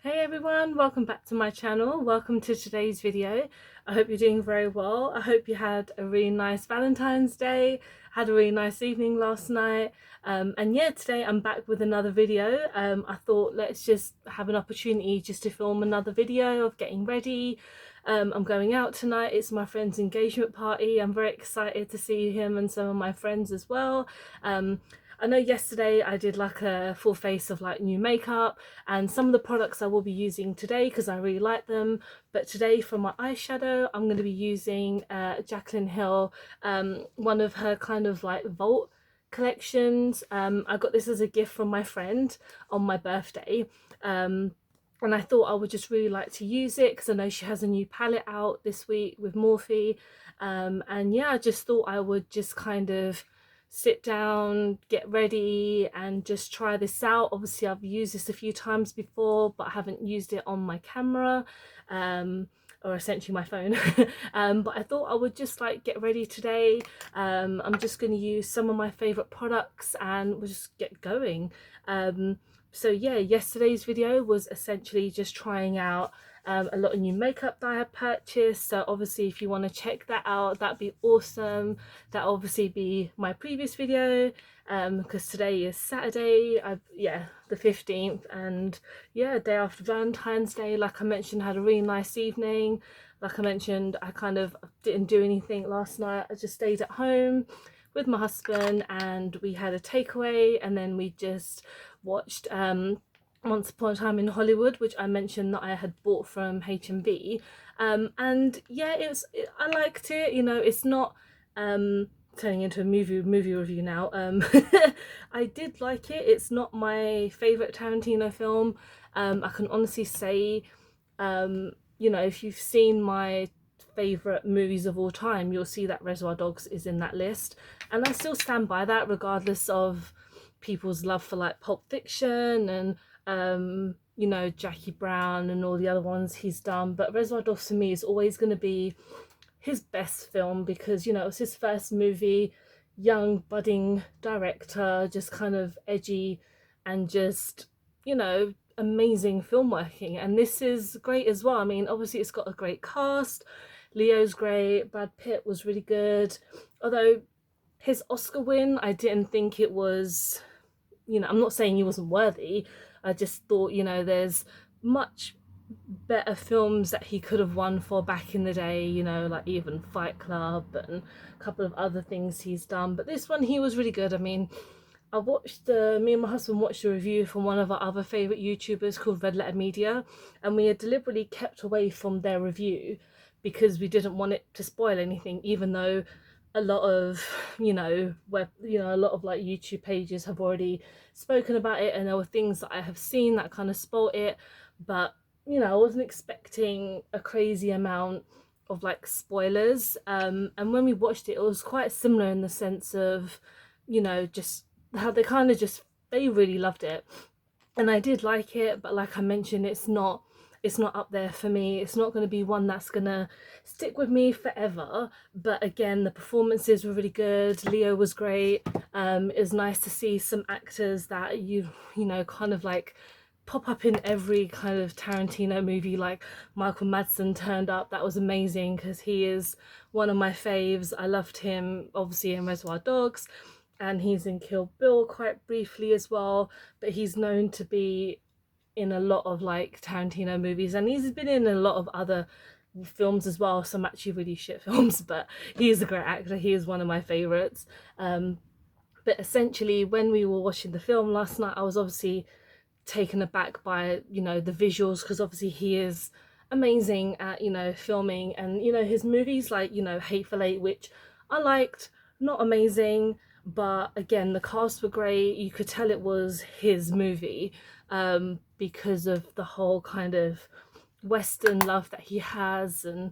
Hey everyone, welcome back to my channel. Welcome to today's video. I hope you're doing very well. I hope you had a really nice Valentine's Day, had a really nice evening last night. And yeah, today I'm back with another video. I thought let's just have an opportunity just to film another video of getting ready. I'm going out tonight. It's my friend's engagement party. I'm very excited to see him and some of my friends as well. I know yesterday I did like a full face of like new makeup and some of the products I will be using today because I really like them. But today for my eyeshadow I'm going to be using Jaclyn Hill, one of her kind of like Vault collections. I got this as a gift from my friend on my birthday. And I thought I would just really like to use it because I know she has a new palette out this week with Morphe. And yeah, I just thought I would just kind of sit down, get ready and just try this out. Obviously I've used this a few times before but I haven't used it on my camera, or essentially my phone. But I thought I would just like get ready today. I'm just going to use some of my favorite products and we'll just get going. So yeah, yesterday's video was essentially just trying out a lot of new makeup that I had purchased. So obviously if you want to check that out, that'd be awesome. That obviously be my previous video, because today is Saturday, yeah, the 15th, and yeah, day after Valentine's Day. Like I mentioned, had a really nice evening. Like I mentioned, I kind of didn't do anything last night. I just stayed at home with my husband and we had a takeaway and then we just watched Once Upon a Time in Hollywood, which I mentioned that I had bought from H&B. And yeah, I liked it. You know, it's not turning into a movie review now. I did like it. It's not my favorite Tarantino film. I can honestly say, you know, if you've seen my favorite movies of all time, you'll see that Reservoir Dogs is in that list, and I still stand by that regardless of people's love for like Pulp Fiction and you know, Jackie Brown and all the other ones he's done. But Reservoir Dogs for me is always going to be his best film because, you know, it was his first movie, young budding director, just kind of edgy and just, you know, amazing filmmaking. And this is great as well. I mean, obviously it's got a great cast. Leo's great, Brad Pitt was really good, although his Oscar win, I didn't think it was, you know, I'm not saying he wasn't worthy. I just thought, you know, there's much better films that he could have won for back in the day, you know, like even Fight Club and a couple of other things he's done. But this one, he was really good. I mean, I watched me and my husband watched a review from one of our other favourite YouTubers called Red Letter Media, and we had deliberately kept away from their review because we didn't want it to spoil anything, even though a lot of, you know, a lot of like YouTube pages have already spoken about it and there were things that I have seen that kind of spoiled it. But you know, I wasn't expecting a crazy amount of like spoilers. And when we watched it, it was quite similar in the sense of, you know, just how they kind of just, they really loved it. And I did like it, but like I mentioned, it's not up there for me. It's not going to be one that's going to stick with me forever. But again, the performances were really good. Leo was great. It was nice to see some actors that you know, kind of like pop up in every kind of Tarantino movie. Like Michael Madsen turned up. That was amazing because he is one of my faves. I loved him obviously in Reservoir Dogs, and he's in Kill Bill quite briefly as well, but he's known to be in a lot of like Tarantino movies, and he's been in a lot of other films as well, some actually really shit films, but he is a great actor. He is one of my favorites. But essentially when we were watching the film last night, I was obviously taken aback by, you know, the visuals, because obviously he is amazing at, you know, filming, and you know, his movies like, you know, Hateful Eight, which I liked, not amazing, but again the cast were great. You could tell it was his movie, because of the whole kind of western love that he has, and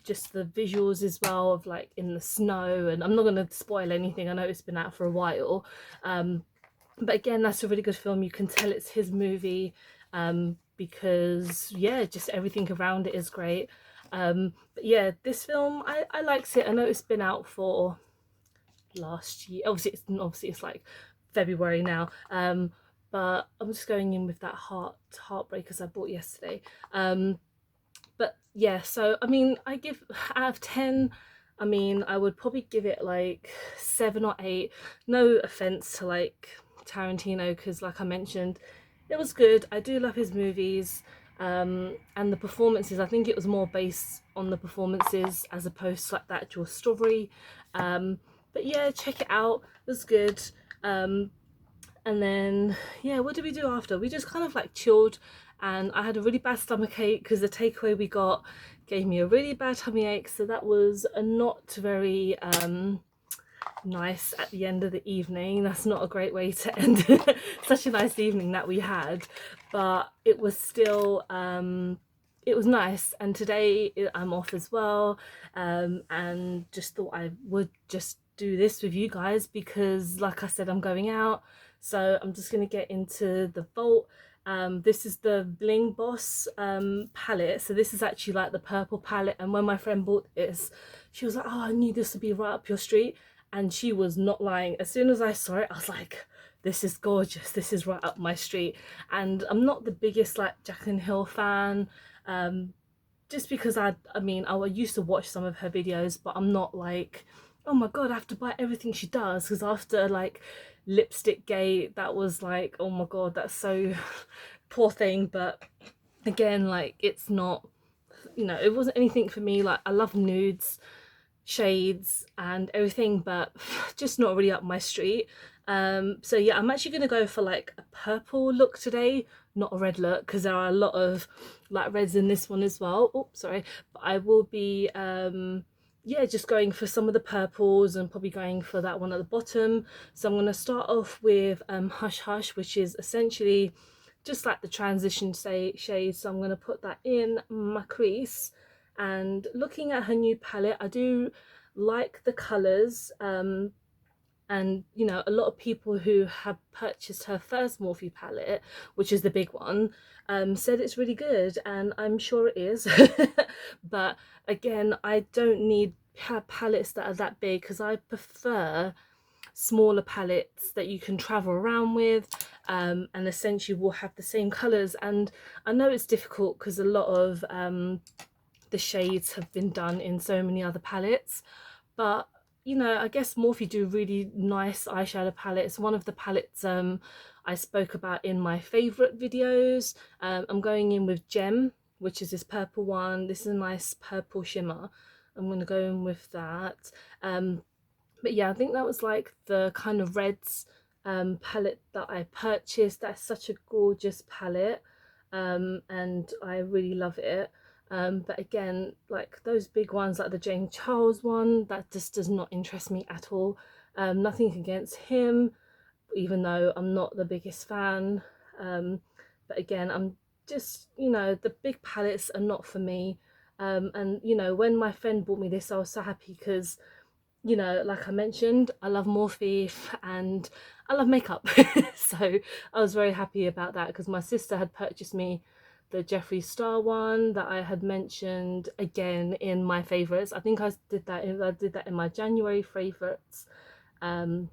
just the visuals as well of like in the snow. And I'm not going to spoil anything, I know it's been out for a while, but again, that's a really good film. You can tell it's his movie, because yeah, just everything around it is great. But yeah, this film, I liked it. I know it's been out for last year. Obviously it's like February now. but I'm just going in with that heartbreakers I bought yesterday. But yeah, so I mean, I give out of 10, I mean, I would probably give it like 7 or 8. No offense to like Tarantino, because like I mentioned, it was good. I do love his movies. And the performances, I think it was more based on the performances as opposed to like the actual story. But yeah, check it out, it was good. And then yeah, what did we do after? We just kind of like chilled, and I had a really bad stomach ache because the takeaway we got gave me a really bad tummy ache, so that was a not very nice at the end of the evening. That's not a great way to end such a nice evening that we had, but it was still it was nice. And today I'm off as well, and just thought I would just do this with you guys because like I said, I'm going out, so I'm just going to get into the vault. This is the Bling Boss palette, so this is actually like the purple palette, and when my friend bought this, she was like, oh, I knew this would be right up your street, and she was not lying. As soon as I saw it, I was like, this is gorgeous, this is right up my street. And I'm not the biggest like Jaclyn Hill fan, just because I mean, I used to watch some of her videos, but I'm not like, oh my god, I have to buy everything she does, because after like Lipstick Gate, that was like, oh my god, that's so poor thing. But again, like, it's not, you know, it wasn't anything for me. Like, I love nudes, shades and everything, but just not really up my street. So yeah, I'm actually gonna go for like a purple look today, not a red look, because there are a lot of like reds in this one as well. Oh, sorry. But I will be yeah, just going for some of the purples and probably going for that one at the bottom. So I'm going to start off with Hush Hush, which is essentially just like the transition shade. So I'm going to put that in my crease. And looking at her new palette, I do like the colours. And you know, a lot of people who have purchased her first Morphe palette, which is the big one, said it's really good, and I'm sure it is. But again, I don't need palettes that are that big, because I prefer smaller palettes that you can travel around with, and essentially will have the same colors. And I know it's difficult because a lot of the shades have been done in so many other palettes, but you know, I guess Morphe do really nice eyeshadow palettes. One of the palettes I spoke about in my favorite videos, I'm going in with Gem, which is this purple one. This is a nice purple shimmer. I'm going to go in with that. But yeah, I think that was like the kind of reds palette that I purchased. That's such a gorgeous palette, and I really love it. But again, like those big ones like the James Charles one, that just does not interest me at all. Nothing against him, even though I'm not the biggest fan. But again, I'm just, you know, the big palettes are not for me. And you know, when my friend bought me this, I was so happy because, you know, like I mentioned, I love Morphe and I love makeup. So I was very happy about that, because my sister had purchased me the Jeffree Star one that I had mentioned again in my favorites. I think I did that in my January favorites. And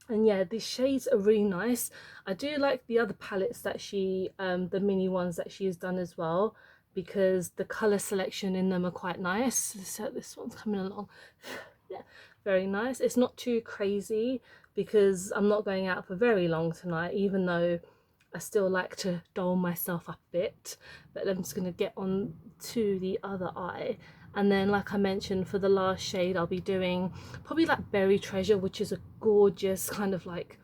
yeah, these shades are really nice. I do like the other palettes that she the mini ones that she has done as well, because the color selection in them are quite nice. So this one's coming along. Yeah, very nice. It's not too crazy because I'm not going out for very long tonight, even though I still like to doll myself up a bit. But I'm just going to get on to the other eye. And then, like I mentioned, for the last shade, I'll be doing probably like Berry Treasure, which is a gorgeous kind of like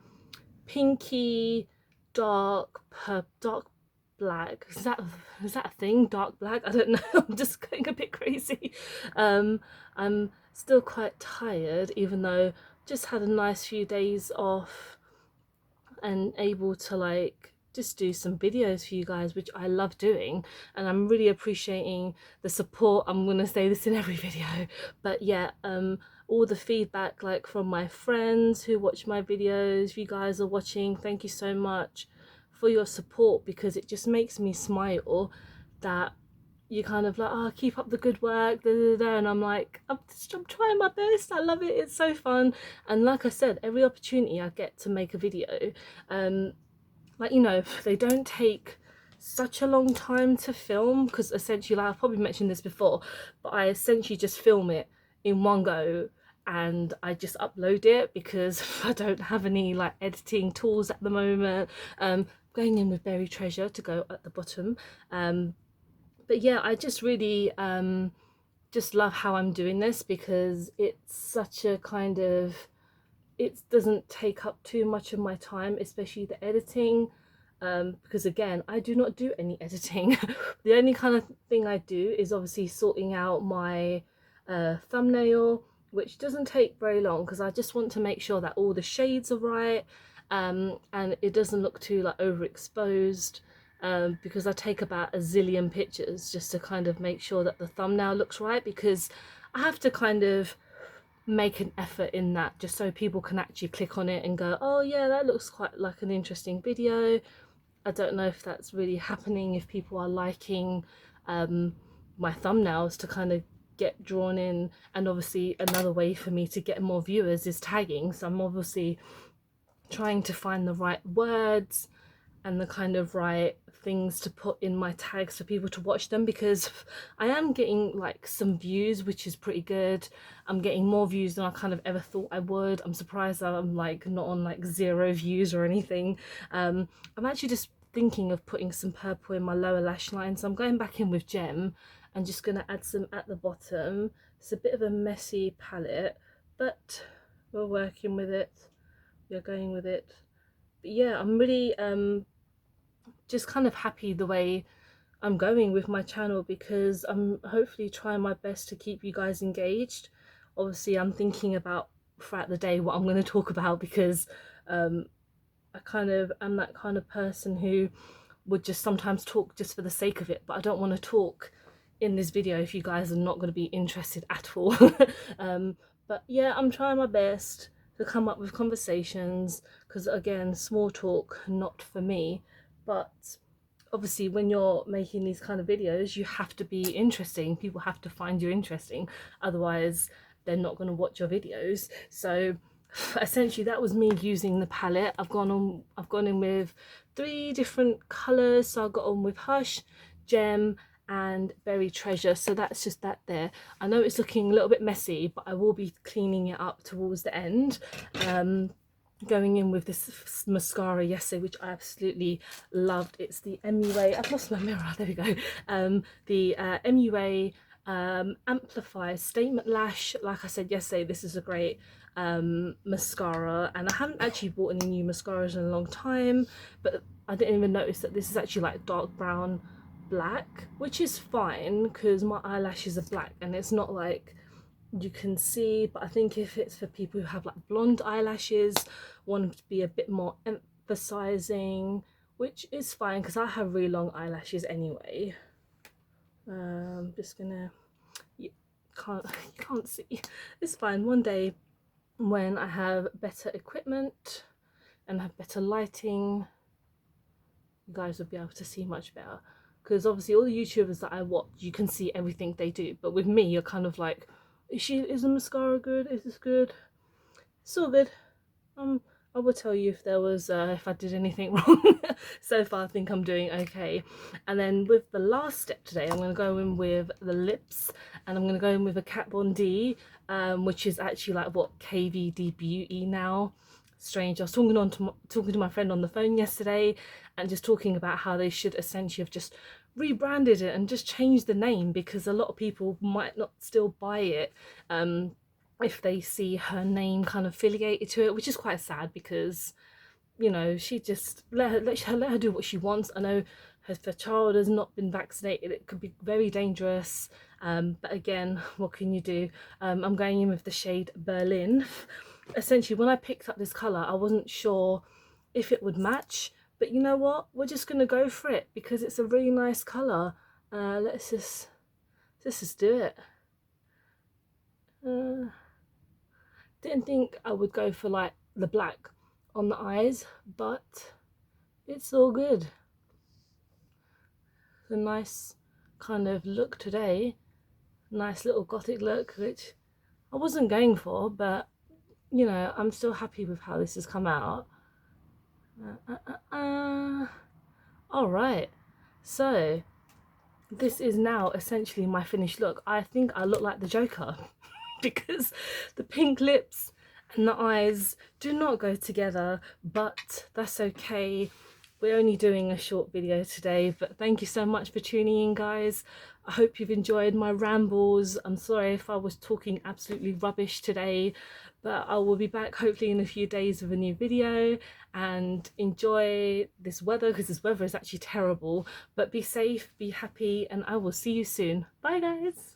pinky, dark black. Is that a thing? Dark black? I don't know. I'm just going a bit crazy. I'm still quite tired, even though just had a nice few days off and able to like just do some videos for you guys, which I love doing, and I'm really appreciating the support. I'm gonna say this in every video, but yeah, all the feedback like from my friends who watch my videos, you guys are watching, thank you so much for your support, because it just makes me smile that you kind of like, oh, keep up the good work, da, da, da. And I'm like, I'm trying my best, I love it, it's so fun. And like I said, every opportunity I get to make a video, like, you know, they don't take such a long time to film, because essentially, like I've probably mentioned this before, but I essentially just film it in one go and I just upload it because I don't have any like editing tools at the moment. Going in with Berry Treasure to go at the bottom. But yeah, I just really just love how I'm doing this, because it's such a kind of, it doesn't take up too much of my time, especially the editing. Because again, I do not do any editing. The only kind of thing I do is obviously sorting out my thumbnail, which doesn't take very long because I just want to make sure that all the shades are right, and it doesn't look too like overexposed. Because I take about a zillion pictures just to kind of make sure that the thumbnail looks right, because I have to kind of make an effort in that, just so people can actually click on it and go, oh yeah, that looks quite like an interesting video. I don't know if that's really happening, if people are liking my thumbnails to kind of get drawn in. And obviously another way for me to get more viewers is tagging, so I'm obviously trying to find the right words and the kind of right things to put in my tags for people to watch them, because I am getting like some views, which is pretty good. I'm getting more views than I kind of ever thought I would. I'm surprised that I'm like not on like 0 views or anything. I'm actually just thinking of putting some purple in my lower lash line, so I'm going back in with Gem and just going to add some at the bottom. It's a bit of a messy palette, but we're working with it, we're going with it. But yeah, I'm really just kind of happy the way I'm going with my channel, because I'm hopefully trying my best to keep you guys engaged. Obviously I'm thinking about throughout the day what I'm going to talk about, because I kind of am that kind of person who would just sometimes talk just for the sake of it, but I don't want to talk in this video if you guys are not going to be interested at all. But yeah, I'm trying my best to come up with conversations, because again, small talk not for me. But obviously when you're making these kind of videos, you have to be interesting, people have to find you interesting, otherwise they're not going to watch your videos. So essentially that was me using the palette. I've gone in with 3 different colors, so I got on with Hush, Gem and Berry Treasure. So that's just that there. I know it's looking a little bit messy, but I will be cleaning it up towards the end. Going in with this mascara yesterday, which I absolutely loved. It's the MUA, I've lost my mirror, there we go. The MUA Amplify Statement Lash. Like I said yesterday, this is a great mascara, and I haven't actually bought any new mascaras in a long time, but I didn't even notice that this is actually like dark brown black, which is fine because my eyelashes are black and it's not like you can see. But I think if it's for people who have like blonde eyelashes, want to be a bit more emphasizing, which is fine because I have really long eyelashes anyway. Just gonna, you can't see, it's fine. One day when I have better equipment and have better lighting, you guys will be able to see much better, because obviously all the YouTubers that I watch, you can see everything they do, but with me you're kind of like, is the mascara good, is this good? It's all good. I will tell you if there was if I did anything wrong. So far I think I'm doing okay. And then with the last step today, I'm going to go in with the lips, and I'm going to go in with a Kat Von D, which is actually like what, KVD Beauty now. Strange. I was talking to my friend on the phone yesterday, and just talking about how they should essentially have just rebranded it and just changed the name, because a lot of people might not still buy it if they see her name kind of affiliated to it, which is quite sad, because you know, she just let her do what she wants. I know if her child has not been vaccinated, it could be very dangerous, but again, what can you do? I'm going in with the shade Berlin. Essentially when I picked up this color, I wasn't sure if it would match, but you know what, we're just gonna go for it because it's a really nice color. Let's just do it. Didn't think I would go for like the black on the eyes, but it's all good. A nice kind of look today, nice little gothic look, which I wasn't going for, but you know, I'm still happy with how this has come out. All right, so this is now essentially my finished look. I think I look like the Joker because the pink lips and the eyes do not go together, but that's okay. We're only doing a short video today, but thank you so much for tuning in, guys. I hope you've enjoyed my rambles. I'm sorry if I was talking absolutely rubbish today, but I will be back hopefully in a few days with a new video. And enjoy this weather, because this weather is actually terrible, but be safe, be happy, and I will see you soon. Bye guys.